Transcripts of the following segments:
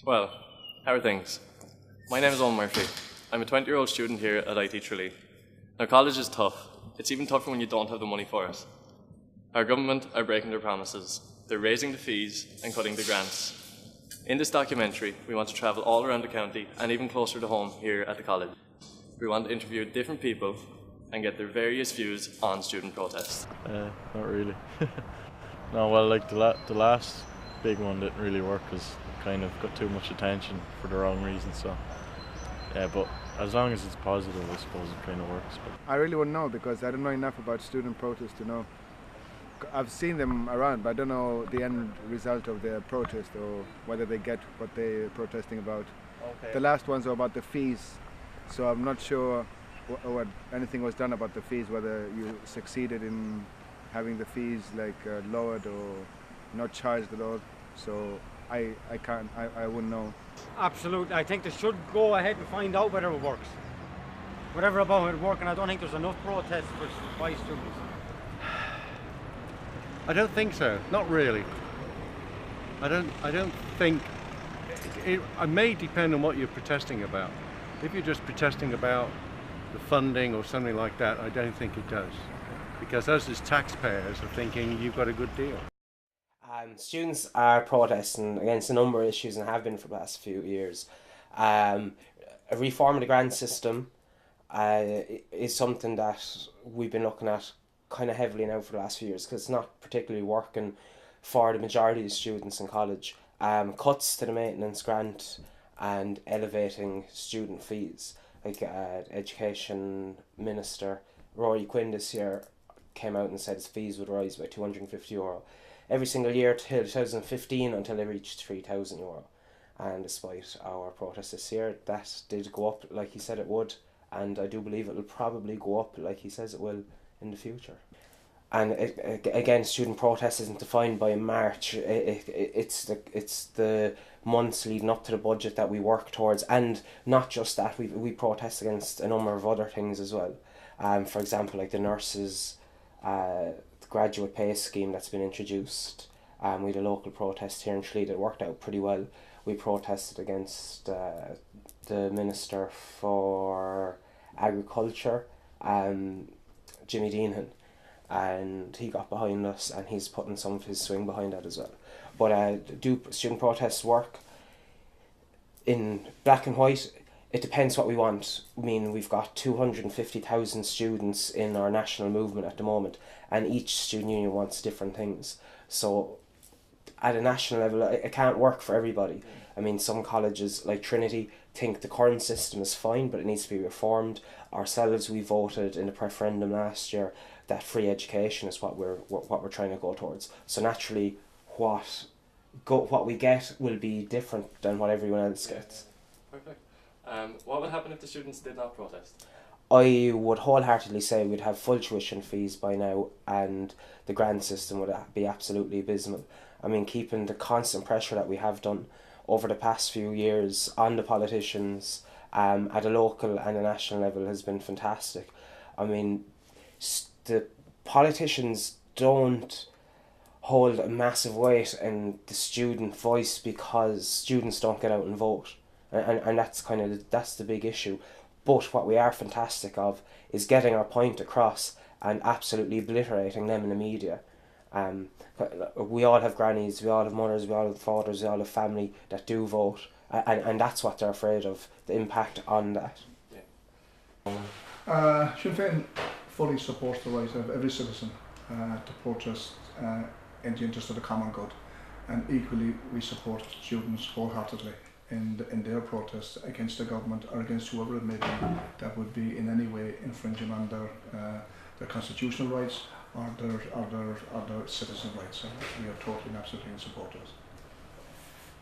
Well, how are things? My name is Eoin Murphy. I'm a 20-year-old student here at IT Tralee. Now, college is tough. It's even tougher when you don't have the money for it. Our government are breaking their promises. They're raising the fees and cutting the grants. In this documentary, we want to travel all around the county and even closer to home here at the college. We want to interview different people and get their various views on student protests. Not really. No, well, like the last big one didn't really work because kind of got too much attention for the wrong reasons. So yeah, but as long as it's positive, I suppose it kind of works. But I really wouldn't know because I don't know enough about student protests to know. I've seen them around, but I don't know the end result of their protest or whether they get what they're protesting about. Okay. The last ones are about the fees, so I'm not sure what anything was done about the fees, whether you succeeded in having the fees lowered or not charged at all. So I wouldn't know. Absolutely, I think they should go ahead and find out whether it works. Whatever about it working, I don't think there's enough protests by students. I don't think so. Not really. I don't think. It may depend on what you're protesting about. If you're just protesting about the funding or something like that, I don't think it does. Because us as taxpayers are thinking you've got a good deal. Students are protesting against a number of issues and have been for the past few years. A reform of the grant system is something that we've been looking at kind of heavily now for the last few years because it's not particularly working for the majority of students in college. Cuts to the maintenance grant and elevating student fees. Like Education Minister Rory Quinn this year came out and said his fees would rise by €250 every single year till 2015 until they reached €3,000. And despite our protest this year, that did go up like he said it would, and I do believe it will probably go up like he says it will in the future. And again, student protest isn't defined by a march. It's the months leading up to the budget that we work towards, and not just that. We protest against a number of other things as well. For example, like the nurses, the graduate pay scheme that's been introduced. We had a local protest here in Tralee that worked out pretty well. We protested against the Minister for Agriculture, Jimmy Deanhan, and he got behind us and he's putting some of his swing behind that as well. But do student protests work? In black and white, it depends what we want. I mean, we've got 250,000 students in our national movement at the moment, and each student union wants different things. So at a national level, it can't work for everybody. I mean, some colleges like Trinity think the current system is fine, but it needs to be reformed. Ourselves, we voted in the referendum last year that free education is what we're trying to go towards. So naturally, what we get will be different than what everyone else gets. Perfect. What would happen if the students did not protest? I would wholeheartedly say we'd have full tuition fees by now, and the grant system would be absolutely abysmal. I mean, keeping the constant pressure that we have done over the past few years on the politicians at a local and a national level has been fantastic. I mean, the politicians don't hold a massive weight in the student voice because students don't get out and vote, and that's that's the big issue. But what we are fantastic of is getting our point across and absolutely obliterating them in the media. We all have grannies, we all have mothers, we all have fathers, we all have family that do vote, and that's what they're afraid of, the impact on that. Sinn Féin fully supports the right of every citizen to protest in the interest of the common good, and equally we support students wholeheartedly in their protests against the government or against whoever it may be that would be in any way infringing on their constitutional rights or their citizen rights. So we are totally and absolutely in support of it.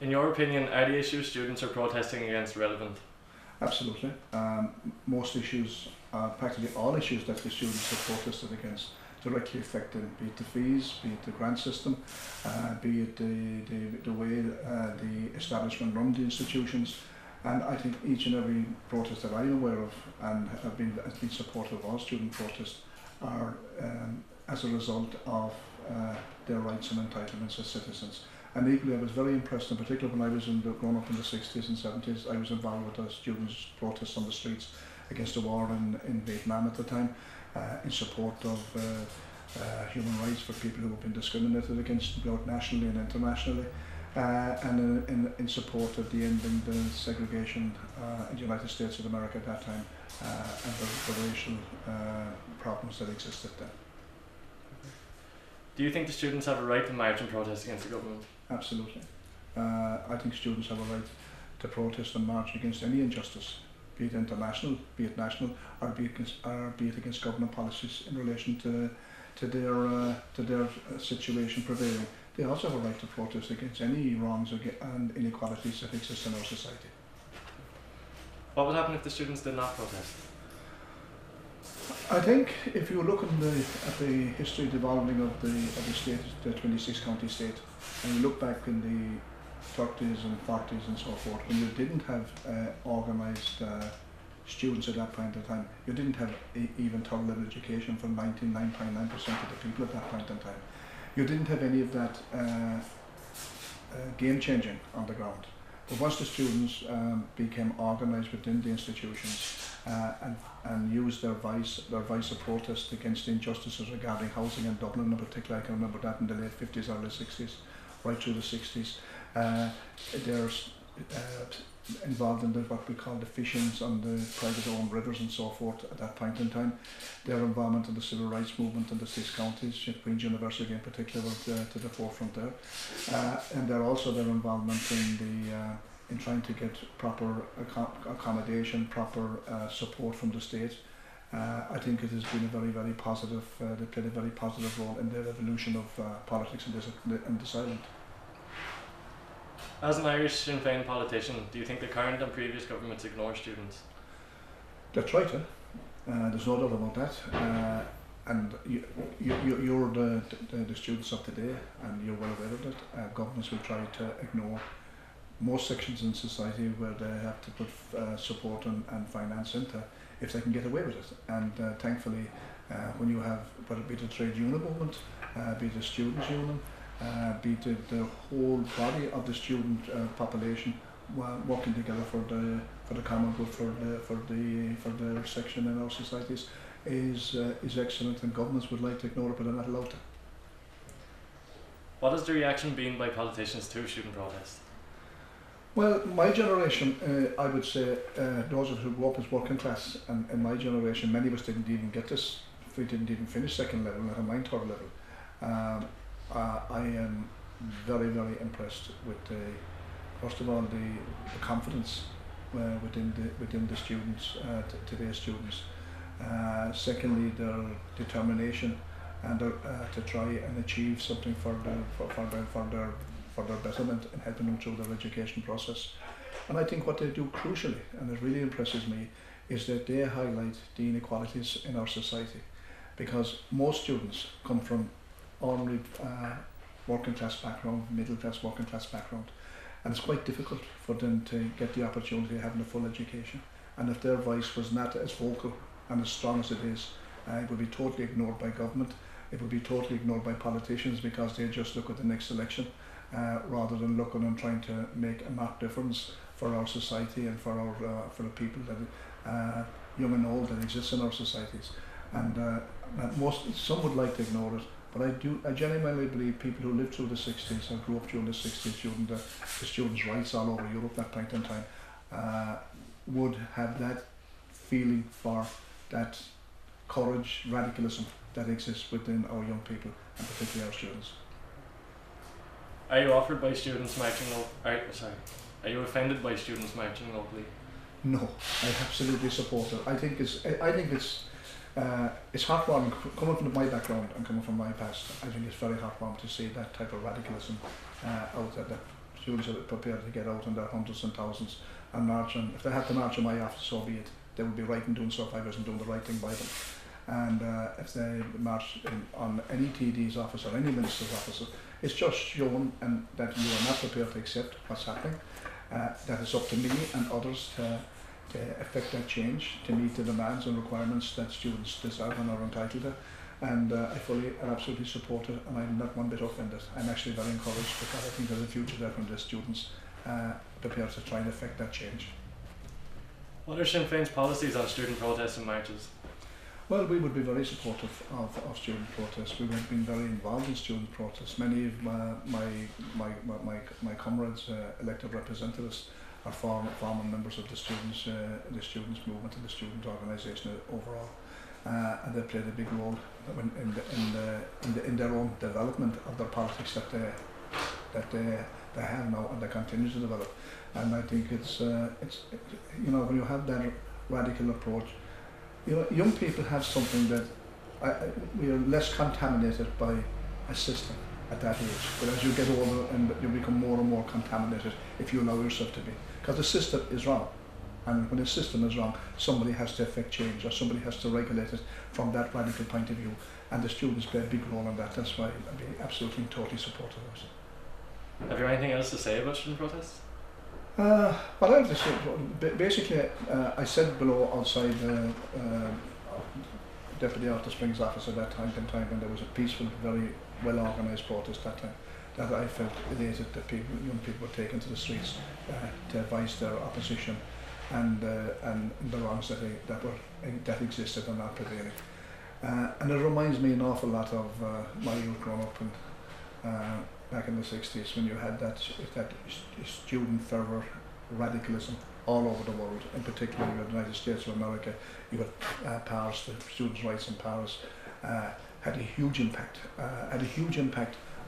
In your opinion, are the issues students are protesting against relevant? Absolutely. Most issues, practically all issues that the students have protested against directly affect them, be it the fees, be it the grant system, be it the way the establishment run the institutions. And I think each and every protest that I'm aware of and have been supportive of all student protests are as a result of their rights and entitlements as citizens. And equally, I was very impressed, in particular when I was growing up in the 60s and 70s, I was involved with the students' protests on the streets against the war in Vietnam at the time, in support of human rights for people who have been discriminated against both nationally and internationally, and in support of the ending the segregation in the United States of America at that time, and the racial problems that existed then. Do you think the students have a right to march and protest against the government? Absolutely. I think students have a right to protest and march against any injustice, be it international, be it national, or be it against government policies in relation to their situation prevailing. They also have a right to protest against any wrongs and inequalities that exist in our society. What would happen if the students did not protest? I think if you look at the history developing of the state, the 26 county state, and you look back in the 30s and 40s and so forth, when you didn't have organised students at that point in time, you didn't have even third level education for 99.9% of the people at that point in time. You didn't have any of that game changing on the ground. But once the students became organised within the institutions and used their voice of protest against the injustices regarding housing in Dublin in particular, I can remember that in the late 50s, early 60s, right through the 60s. They're involved in what we call the fishings on the private owned rivers and so forth at that point in time. Their involvement in the civil rights movement in the 6 counties, Queen's University in particular, was to the forefront there. And they're also their involvement in trying to get proper accommodation, proper support from the state. I think it has been a very, very positive, they played a very positive role in the evolution of politics in this island. As an Irish Sinn Féin politician, do you think the current and previous governments ignore students? They try to. There's no doubt about that. And you're the students of today, and you're well aware of it. Governments will try to ignore most sections in society where they have to put support and finance into, if they can get away with it. And thankfully, when you have, whether it be the trade union movement, be it the students' union, be it the whole body of the student population working together for the common good, for the section in our societies, is excellent, and governments would like to ignore it, but they're not allowed to. What has the reaction been by politicians to student protest? Well, my generation, I would say, those who grew up as working class, and in my generation, many of us didn't even get this. We didn't even finish second level, let alone third level. I am very, very impressed with first of all, the confidence within the students, today's students. Secondly, their determination and to try and achieve something for their betterment and helping them through their education process. And I think what they do crucially, and it really impresses me, is that they highlight the inequalities in our society, because most students come from ordinary working class background, middle class, working class background, and it's quite difficult for them to get the opportunity of having a full education. And if their voice was not as vocal and as strong as it is, it would be totally ignored by government. It would be totally ignored by politicians, because they just look at the next election rather than looking and trying to make a marked difference for our society and for the people that young and old that exist in our societies. And some would like to ignore it, but I genuinely believe people who lived through the 60s and grew up during the 60s, during the students' rights all over Europe at that point in time, would have that feeling for that courage, radicalism that exists within our young people, and particularly our students. Are you offered by students marching? Are you offended by students marching locally? No, I absolutely support it. I think it's heartwarming, coming from my background and coming from my past. I think it's very heartwarming to see that type of radicalism out there, that students are prepared to get out in their hundreds and thousands and march. And if they had to march in my office, so be it. They would be right in doing so if I wasn't doing the right thing by them. And if they march on any TD's office or any minister's office, it's just shown and that you are not prepared to accept what's happening. That it's up to me and others to effect that change, to meet the demands and requirements that students deserve and are entitled to. And I fully and absolutely support it, and I'm not one bit offended. I'm actually very encouraged because I think there's a future there from the students prepared to try and affect that change. What are Sinn Féin's policies on student protests and marches? Well, we would be very supportive of student protests. We have been very involved in student protests. Many of my comrades, elected representatives, are former members of the students movement and the student organisation overall, and they played a big role in their own development of the politics that they have now and they continue to develop. And I think it's you know, when you have that radical approach, you know, young people have something that we are less contaminated by a system at that age. But as you get older, and you become more and more contaminated if you allow yourself to be, because the system is wrong. And when the system is wrong, somebody has to effect change, or somebody has to regulate it from that radical point of view. And the students play a big role in that. That's why I'd be absolutely and totally supportive of it. Have you anything else to say about student protests? Well, I have to say, basically, I said below outside Deputy Arthur Springs' office at that time, and there was a peaceful, very well organised protest that time, that I felt elated that young people were taken to the streets to voice their opposition and the wrongs that existed and not prevailing. And it reminds me an awful lot of my youth growing up back in the 60s, when you had that student fervour, radicalism all over the world, in particular in the United States of America. You had Paris, the students' rights in Paris, had a huge impact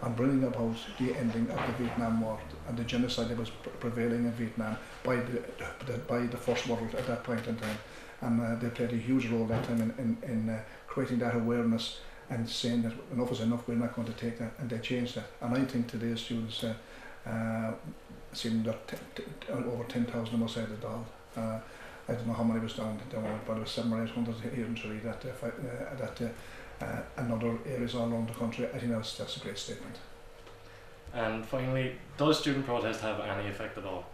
on bringing about the ending of the Vietnam War and the genocide that was prevailing in Vietnam by the First World at that point in time. And they played a huge role that time in creating that awareness and saying that enough is enough, we're not going to take that, and they changed that. And I think today's students, seeing that over 10,000 of us out of Dáil. I don't know how many was down there, but it was 700 or 800 here in Tralee and other areas all around the country. I think that's a great statement. And finally, does student protest have any effect at all?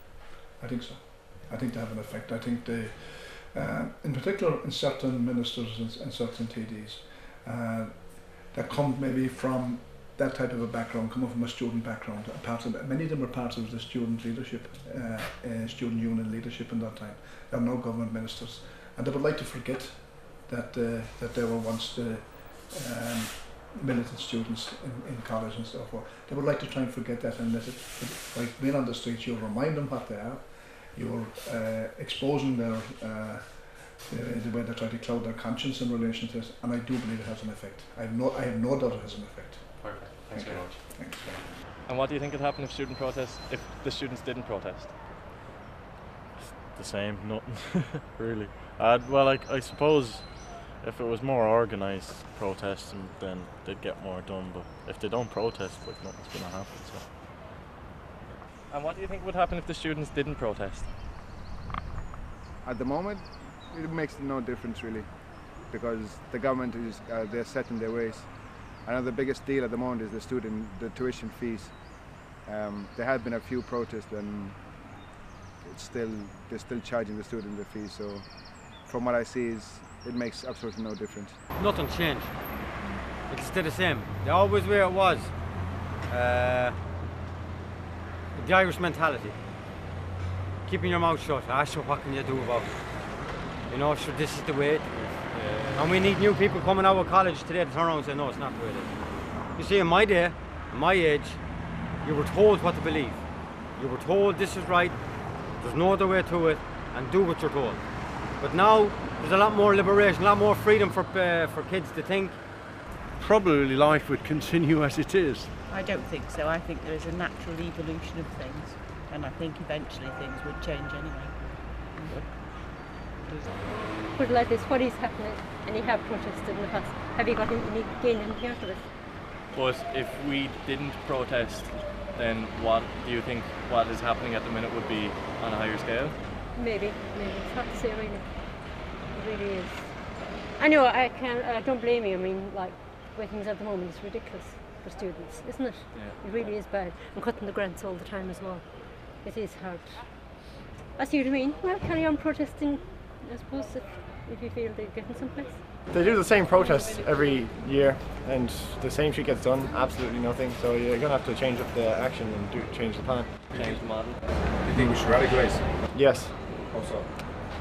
I think so. I think they have an effect. I think they, in particular in certain ministers and certain TDs, that come maybe from that type of a background, coming from a student background. Many of them were part of the student leadership, student union leadership in that time. They are now government ministers, and they would like to forget that they were once the militant students in college and so forth. They would like to try and forget that, and let it, like being on the streets, you'll remind them what they are. You're exposing their the way they try to cloud their conscience in relation to it, and I do believe it has an effect. I have no doubt it has an effect. Perfect. Thanks very much. Thanks. And what do you think would happen if the students didn't protest? The same, nothing, really. Well, I suppose if it was more organised protesting, then they'd get more done, but if they don't protest, like, nothing's going to happen. So. And what do you think would happen if the students didn't protest? At the moment, it makes no difference really, because the government is they're set in their ways. I know the biggest deal at the moment is the tuition fees. There have been a few protests, and they're still charging the student the fees. So, from what I see, it makes absolutely no difference. Nothing changed. It's still the same. They're always where it was. The Irish mentality. Keeping your mouth shut. Sure, what can you do about it? You know, sure, this is the way it is. And we need new people coming out of college today to turn around and say, no, it's not the way it is. You see, in my day, in my age, you were told what to believe. You were told this is right, there's no other way to it, and do what you're told. But now, there's a lot more liberation, a lot more freedom for kids to think. Probably life would continue as it is. I don't think so. I think there is a natural evolution of things, and I think eventually things would change anyway. But like this, what is happening, and you have protested in the past, have you got any gained anything out of it? But if we didn't protest, then what do you think what is happening at the minute would be on a higher scale? Maybe. It's hard to say really. It really is. I know, I don't blame you. I mean, like, the way things are at the moment is ridiculous for students, isn't it? Yeah. It really is bad. And cutting the grants all the time as well. It is hard. I see what you mean. Well, carry on protesting, I suppose, if you feel they're getting someplace. They do the same protests every year, and the same shit gets done. Absolutely nothing. So you're gonna have to change up the action and change the plan. Change the model. Do you think we should radicalise? Yes. How so?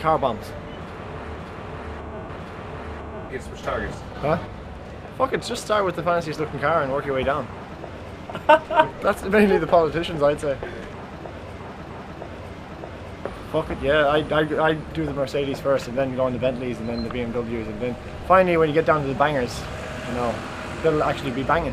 Car bombs. Against which targets? Huh? Fuck it, just start with the fanciest looking car and work your way down. That's mainly the politicians, I'd say. Fuck it, yeah, I do the Mercedes first and then go on the Bentleys and then the BMWs and then finally when you get down to the bangers, you know, they'll actually be banging.